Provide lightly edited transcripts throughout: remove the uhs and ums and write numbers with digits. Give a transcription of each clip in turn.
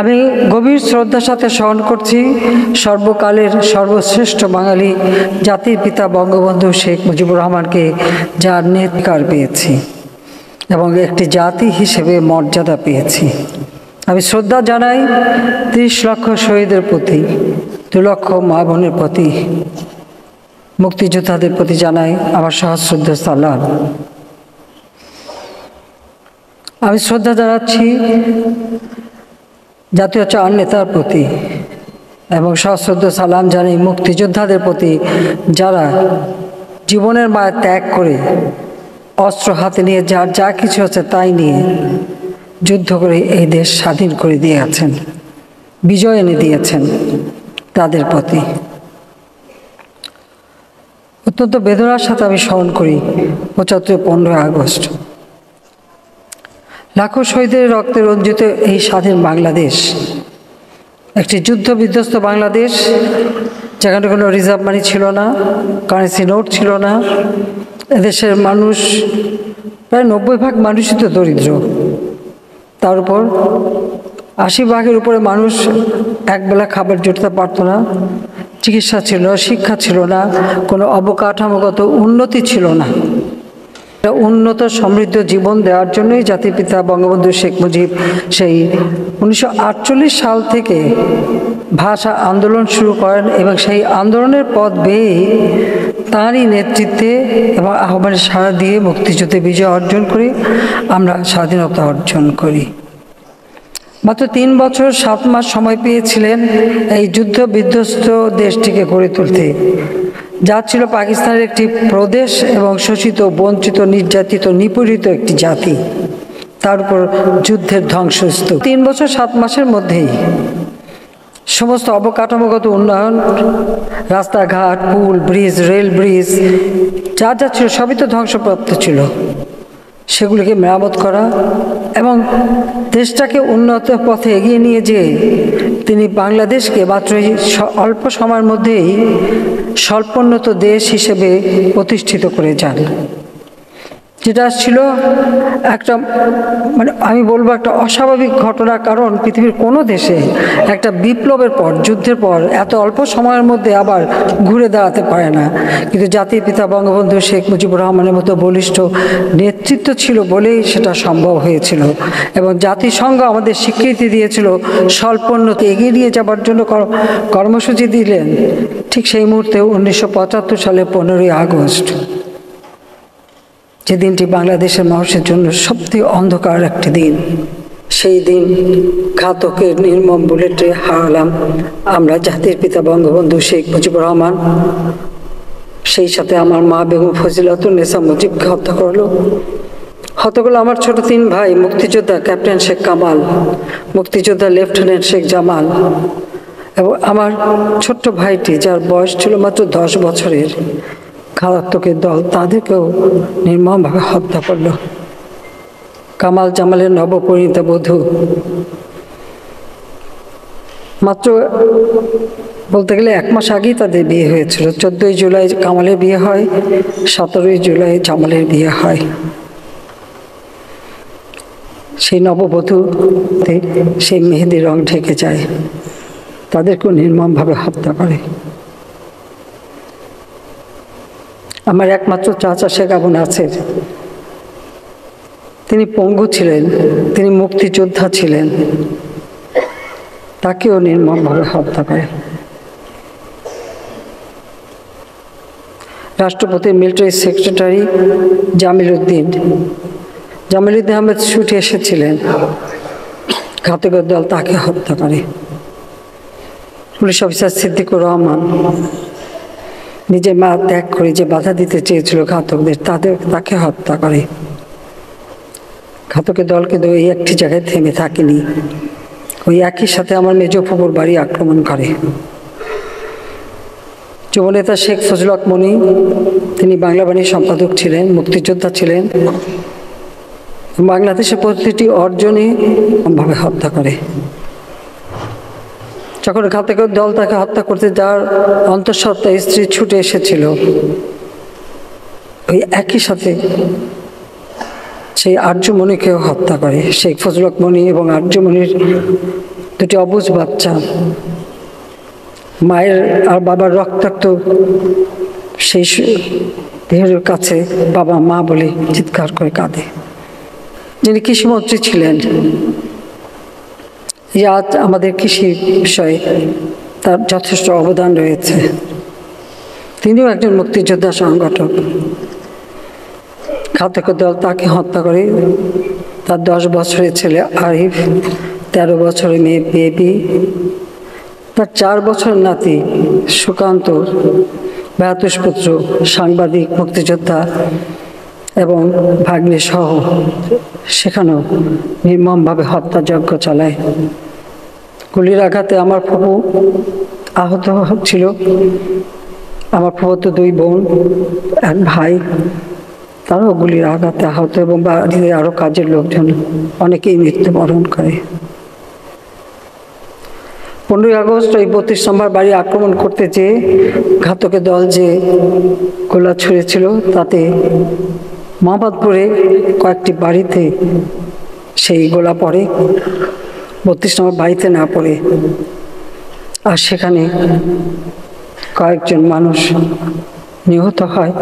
আমি গভীর শ্রদ্ধার সাথে স্মরণ করছি সর্বকালের সর্বশ্রেষ্ঠ বাঙালি জাতির পিতা বঙ্গবন্ধু শেখ মুজিবুর রহমানকে, যার নেতৃত্ব পেয়েছি এবং একটি জাতি হিসেবে মর্যাদা পেয়েছি। আমি শ্রদ্ধা জানাই ৩০ লক্ষ শহীদের প্রতি, ২ লক্ষ মা বোনের প্রতি, মুক্তিযোদ্ধাদের প্রতি জানাই আমার সহস্রদ্ধ সালাম। আমি শ্রদ্ধা জানাচ্ছি জাতীয় চার নেতার প্রতি এবং সশ্রদ্ধ সালাম জানাই মুক্তিযোদ্ধাদের প্রতি, যারা জীবনের মায়া ত্যাগ করে অস্ত্র হাতে নিয়ে যার যা কিছু আছে তাই নিয়ে যুদ্ধ করে এই দেশ স্বাধীন করে দিয়ে আছেন, বিজয় এনে দিয়েছেন। তাদের প্রতি অত্যন্ত বেদনার সাথে আমি স্মরণ করি ৭৫-১৫ আগস্ট। লাখো শহীদের রক্তে রঞ্জিত এই স্বাধীন বাংলাদেশ একটি যুদ্ধ বিধ্বস্ত বাংলাদেশ, যেখানে কোনো রিজার্ভ মানি ছিল না, কারেন্সি নোট ছিল না। এদেশের মানুষ প্রায় ৯০% মানুষই তো দরিদ্র। তার উপর ৮০% উপরে মানুষ একবেলা খাবার জুটতে পারতো না, চিকিৎসা ছিল না, শিক্ষা ছিল না, কোনো অবকাঠামোগত উন্নতি ছিল না। উন্নত সমৃদ্ধ জীবন দেওয়ার জন্যই জাতির পিতা বঙ্গবন্ধু শেখ মুজিব সেই ১৯৪৮ সাল থেকে ভাষা আন্দোলন শুরু করেন এবং সেই আন্দোলনের পথ বেয়ে তাঁরই নেতৃত্বে এবং আহ্বানে সাড়া দিয়ে মুক্তিযুদ্ধে বিজয় অর্জন করে আমরা স্বাধীনতা অর্জন করি। মাত্র ৩ বছর ৭ মাস সময় পেয়েছিলেন এই যুদ্ধ বিধ্বস্ত দেশটিকে গড়ে তুলতে, যা ছিল পাকিস্তানের একটি প্রদেশ এবং শোষিত, বঞ্চিত, নির্যাতিত, নিপীড়িত একটি জাতি। তার উপর যুদ্ধের ধ্বংসস্তূপ। ৩ বছর ৭ মাসের মধ্যেই সমস্ত অবকাঠামোগত উন্নয়ন, রাস্তাঘাট, পুল, ব্রিজ, রেল ব্রিজ যা যা ছিল সবই তো ধ্বংসপ্রাপ্ত ছিল, সেগুলিকে মেরামত করা এবং দেশটাকে উন্নত পথে এগিয়ে নিয়ে যেয়ে তিনি বাংলাদেশকে মাত্র অল্প সময়ের মধ্যেই স্বল্পোন্নত দেশ হিসেবে প্রতিষ্ঠিত করে যান। যেটা ছিল একটা আমি বলবো একটা অস্বাভাবিক ঘটনা, কারণ পৃথিবীর কোনো দেশে একটা বিপ্লবের পর, যুদ্ধের পর এত অল্প সময়ের মধ্যে আবার ঘুরে দাঁড়াতে পারে না। কিন্তু জাতির পিতা বঙ্গবন্ধু শেখ মুজিবুর রহমানের মতো বলিষ্ঠ নেতৃত্ব ছিল বলেই সেটা সম্ভব হয়েছিল এবং জাতিসংঘ আমাদের স্বীকৃতি দিয়েছিল, স্বল্পোন্নতি এগিয়ে নিয়ে যাবার জন্য কর্মসূচি দিলেন। ঠিক সেই মুহূর্তে ১৯৭৫ সালে ১৫ই আগস্ট, যে দিনটি বাংলাদেশের মানুষের জন্য সবথেকে অন্ধকার একটি দিন, সেই দিন ঘাতকের নির্মম বুলেটে হারালাম আমরা জাতির পিতা বঙ্গবন্ধু শেখ মুজিবুর রহমান। সেই সাথে আমার মা বেগম ফজিলাতুন্নেসা মুজিবকে হত্যা করলো আমার ছোট 3 ভাই, মুক্তিযোদ্ধা ক্যাপ্টেন শেখ কামাল, মুক্তিযোদ্ধা লেফটেন্যান্ট শেখ জামাল এবং আমার ছোট্ট ভাইটি, যার বয়স ছিল মাত্র 10 বছরের। ঘাতকের দল তাদেরকেও নির্মমভাবে হত্যা করল। কামাল জামালের নবপরিণীতা বধূ, মাত্র বলতে গেলে 1 মাস আগেই তাদের বিয়ে হয়েছিল। 14ই জুলাই কামালের বিয়ে হয়, 17ই জুলাই জামালের বিয়ে হয়। সেই নববধূ সেই মেহেদি রং ঢেকে যায়, তাদেরকেও নির্মমভাবে হত্যা করে। আমার একমাত্র চাচা শেখ আবু নাসের, তিনি পঙ্গু ছিলেন, তিনি মুক্তিযোদ্ধা ছিলেন, তাকেও নির্মমভাবে হত্যা করে। রাষ্ট্রপতির মিলিটারি সেক্রেটারি জামিল উদ্দিন আহমেদ ছুটে এসেছিলেন, ঘাতকের দল তাকে হত্যা করে। পুলিশ অফিসার সিদ্দিকুর রহমান নিজে মা ত্যাগ করে যে বাধা দিতে চেয়েছিল ঘাতকদের, তাকে হত্যা করে। ঘাতকের দল কিন্তু ওই একটি জায়গায় থেমে থাকেনি, ওই একই সাথে আমার মেজ ফুপুর বাড়ি আক্রমণ করে। যুবনেতা শেখ ফজলুল হক মনি, তিনি বাংলা বাণীর সম্পাদক ছিলেন, মুক্তিযোদ্ধা ছিলেন। বাংলাদেশের প্রতিটি অর্জনে ভাবে হত্যা করে। যখন ঘাতকের দল তাকে হত্যা করতে, যার অন্তঃসত্ত্বা স্ত্রী ছুটে এসেছিল, ওই একই সাথে সেই আর্যমণিকেও হত্যা করে। শেখ ফজলুল হক মনি এবং আর্যমণির দুটি অবুঝ বাচ্চা, মায়ের আর বাবার রক্তাক্ত সেই দেহের কাছে বাবা মা বলে চিৎকার করে কাঁদে। যিনি কৃষিমন্ত্রী ছিলেন, আজ আমাদের কৃষি বিষয়ে তার যথেষ্ট অবদান রয়েছে। তিনিও একজন মুক্তিযোদ্ধা সংগঠক। ঘাতক দল তাকে হত্যা করে। তার 10 বছরের ছেলে আরিফ, 13 বছরের মেয়ে বেবি, তার 4 বছরের নাতি সুকান্ত, ভ্রাতুষ্পুত্র সাংবাদিক, মুক্তিযোদ্ধা এবং ভাগ্নে সহ সেখানেও নির্মমভাবে হত্যাযজ্ঞ চালায়। গুলির আঘাতে আমার ফুপু আহত ছিল। আমার ফুপুতো 2 বোন, 1 ভাই, তারাও গুলির আঘাতে আহত এবং বাড়িতে আরও কাজের লোকজন অনেকেই মৃত্যুবরণ করে। 15ই আগস্ট ওই 32 নম্বর বাড়ি আক্রমণ করতে যেয়ে ঘাতকের দল যে গোলা ছুঁড়েছিল তাতে মোহাম্মদপুরে কয়েকটি বাড়িতে সেই গোলা পড়ে, 32 নম্বর বাড়িতে না পড়ে। আর সেখানে কয়েকজন মানুষ নিহত হয়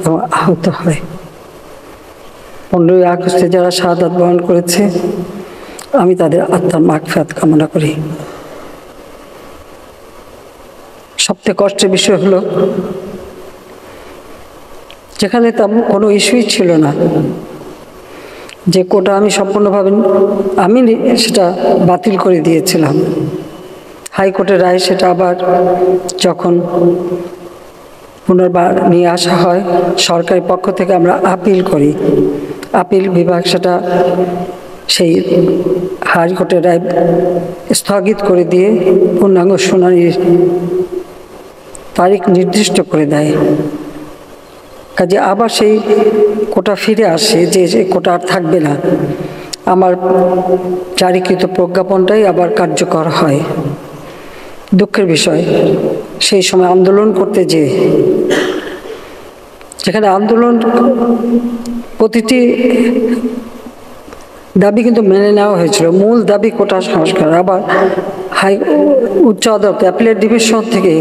এবং আহত হয়। 15ই আগস্টে যারা শাহাদাত বরণ করেছে, আমি তাদের আত্মার মাগফিরাত কামনা করি। সবথেকে কষ্টের বিষয় হলো যেখানে তেমন কোনো ইস্যুই ছিল না, যে কোটা আমি সম্পূর্ণভাবে আমি সেটা বাতিল করে দিয়েছিলাম। হাইকোর্টের রায় সেটা আবার যখন পুনর্বার নিয়ে আসা হয়, সরকারি পক্ষ থেকে আমরা আপিল করি। আপিল বিভাগ সেটা সেই হাইকোর্টের রায় স্থগিত করে দিয়ে পূর্ণাঙ্গ শুনানির তারিখ নির্দিষ্ট করে দেয়। কাজে আবার সেই কোটা ফিরে আসে, যে কোটা আর থাকবে না। আমার জারিকৃত প্রজ্ঞাপনটাই আবার কার্যকর হয়। দুঃখের বিষয়, সেই সময় আন্দোলন করতে যেখানে আন্দোলন প্রতিটি দাবি কিন্তু মেনে নেওয়া হয়েছিল। মূল দাবি কোটা সংস্কার। আবার উচ্চ আদালত অ্যাপিলেট ডিভিশন থেকে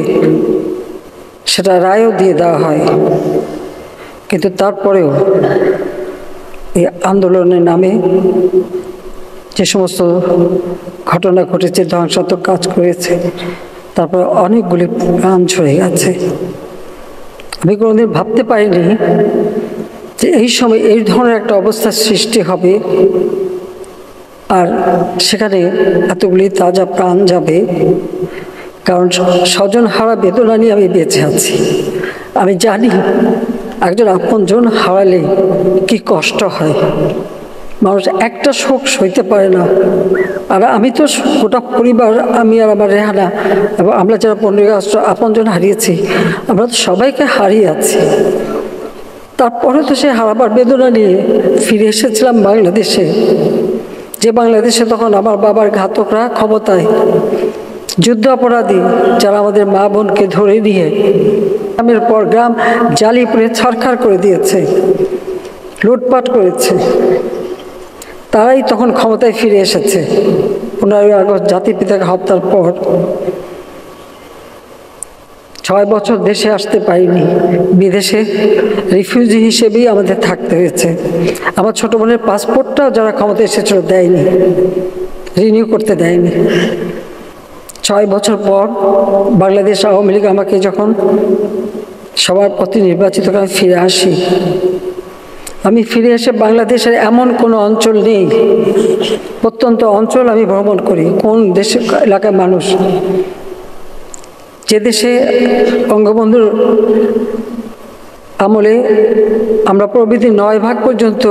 সেটা রায়ও দিয়ে দেওয়া হয়, কিন্তু তারপরেও এই আন্দোলনের নামে যে সমস্ত ঘটনা ঘটেছে, ধ্বংসাত্মক কাজ করেছে, তারপরে অনেকগুলি প্রাণ ঝরে গেছে। আমি কোনোদিন ভাবতে পারিনি যে এই সময় এই ধরনের একটা অবস্থার সৃষ্টি হবে, আর সেখানে এতগুলি তাজা প্রাণ যাবে। কারণ স্বজন হারা বেদনা নিয়ে আমি বেঁচে আছি। আমি জানি একজন আপনজন হারালে কি কষ্ট হয়। মানুষ একটা শোক সইতে পারে না। আর আমি তো গোটা পরিবার, আমি আর আমার রেহানা এবং আমরা যারা 15ই আগস্ট আপনজন হারিয়েছি, আমরা তো সবাইকে হারিয়ে আছি। তারপরে তো সে হারাবার বেদনা নিয়ে ফিরে এসেছিলাম বাংলাদেশে, যে বাংলাদেশে তখন আমার বাবার ঘাতকরা ক্ষমতায়, যুদ্ধ অপরাধী যারা আমাদের মা বোনকে ধরে নিয়ে গ্রামের পর গ্রাম জ্বালিয়ে ছারখার করে দিয়েছে, লুটপাট করেছে, তারাই তখন ক্ষমতায় ফিরে এসেছে। 15ই আগস্ট জাতির পিতাকে হত্যার পর 6 বছর দেশে আসতে পারিনি। বিদেশে রিফিউজি হিসেবেই আমাদের থাকতে হয়েছে। আমার ছোট বোনের পাসপোর্টটাও যারা ক্ষমতায় এসেছিল দেয়নি, রিনিউ করতে দেয়নি। 6 বছর পর বাংলাদেশ আওয়ামী লীগ আমাকে যখন সবার প্রতি নির্বাচিত করে ফিরে আসি, আমি ফিরে এসে বাংলাদেশের এমন কোনো অঞ্চল নেই, প্রত্যন্ত অঞ্চল আমি ভ্রমণ করি। কোন দেশে এলাকার মানুষ, যে দেশে বঙ্গবন্ধুর আমলে আমরা প্রবৃদ্ধি 9 ভাগ পর্যন্ত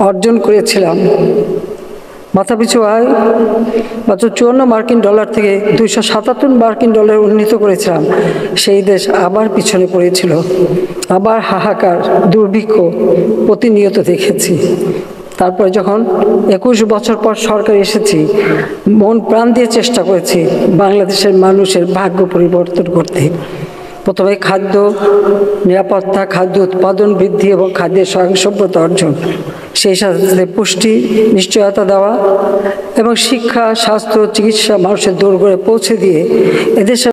অর্জন করেছিলাম, মাথাপিছু আয় মাত্র $54 থেকে $277 উন্নীত করেছিলাম, সেই দেশ আবার পিছনে পড়েছিল। আবার হাহাকার, দুর্ভিক্ষ প্রতিনিয়ত দেখেছি। তারপরে যখন 21 বছর পর সরকার এসেছি, মন প্রাণ দিয়ে চেষ্টা করেছি বাংলাদেশের মানুষের ভাগ্য পরিবর্তন করতে। প্রথমে খাদ্য নিরাপত্তা, খাদ্য উৎপাদন বৃদ্ধি এবং খাদ্যের স্বয়ংসম্পূর্ণতা অর্জন, সেই সাথে পুষ্টি নিশ্চয়তা দেওয়া এবং শিক্ষা, স্বাস্থ্য, চিকিৎসা মানুষের দোরগোড়ায় পৌঁছে দিয়ে এদেশের